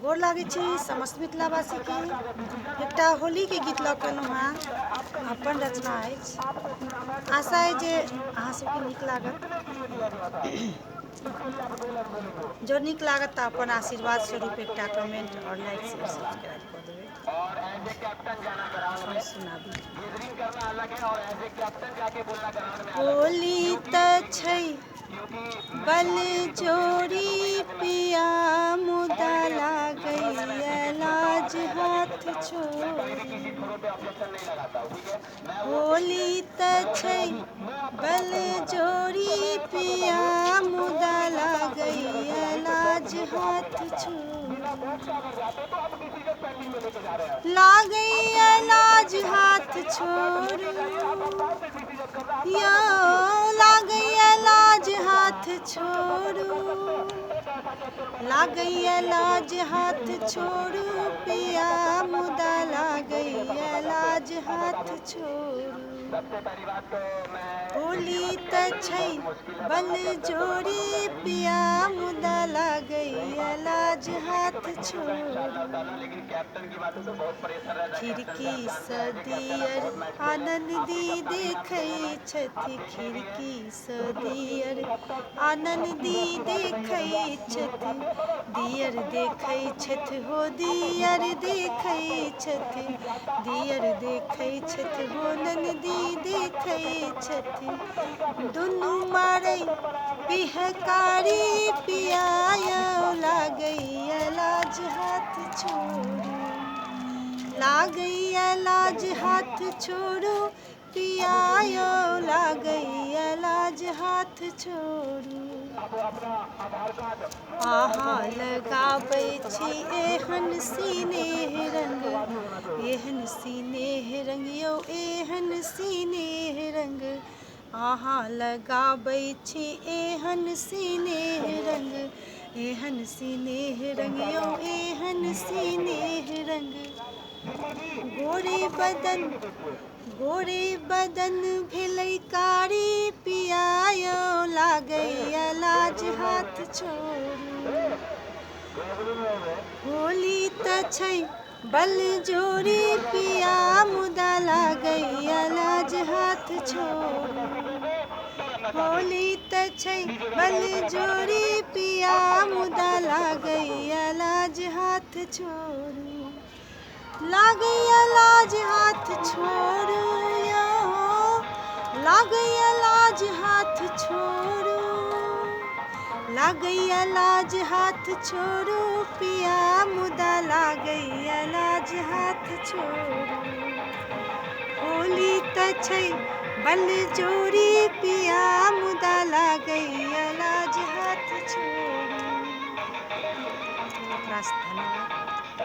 गोर लागै छी समस्त मिथिलावासी के एकटा होली के गीत लऽ कऽ एलहुँ हेँ। अपन रचना अछि। आशा अइ जे अहाँ सबके नीक लागत। जो नीक लागत तऽ अपन आशीर्वाद स्वरूप एकटा कमेंट और लाइक शेयर सब्सक्राइब कऽ देबै। हम सुनाबी। होली तऽ छै बल जोड़ी पिया मुदा लागैया लाज हाथ छोड़ी। होली तऽ छै बल जोड़ी पिया मुदा लागैया लाज हाथ छोड़ी। लागैया लाज हाथ छोड़ू यौ, लागैया लाज हाथ छोड़ू, लागैया लाज हाथ छोड़ू पिया मुदा लागैया लाज हाथ छोड़ू। होली तऽ छै बल जोड़ी पिया मुदा लागैया लाज हाथ छोड़ू। खिड़की सँ दियर आनन्दी देखै छथि, खिड़की सँ दियर आनन्दी देखै छथि, दियर देखै छथि हो दियर देखै छथि, दियर देखै छथि हो ननदी देखै छथि। दुनू मारै पिहकारी पिया यौ, लागैया लाज हाथ छोड़ू, लागैया लाज हाथ छोड़ू पिया यौ, लागैया लाज हाथ छोड़ू। अहाँ लगाबै छी एहन सिनेह रंग, एहन सिनेह रंग यौ, एहन सिनेह रंग। अहाँ लगाबै छी एहन सिनेह रंग, एहन सिनेह रंग यौ, एहन सिनेह रंग। गोरे बदन भेलै कारी पिया यौ, लागैया लाज हाथ छोड़ू। होली तऽ छै बल जोड़ी पिया मुदा लागैया लाज हाथ छोड़ू। होली तऽ छै बल जोड़ी पिया मुदा लागैया लाज हाथ छोड़ू। लागैया लाज हाथ छोड़ू यौ, लागैया लाज हाथ छोड़ू, लागैया लाज हाथ छोड़ू पिया मुदा लागैया लाज हाथ छोड़ू। होली तऽ छै बल जोड़ी पिया मुदा लागैया लाज हाथ छोड़ू। धन्यवाद।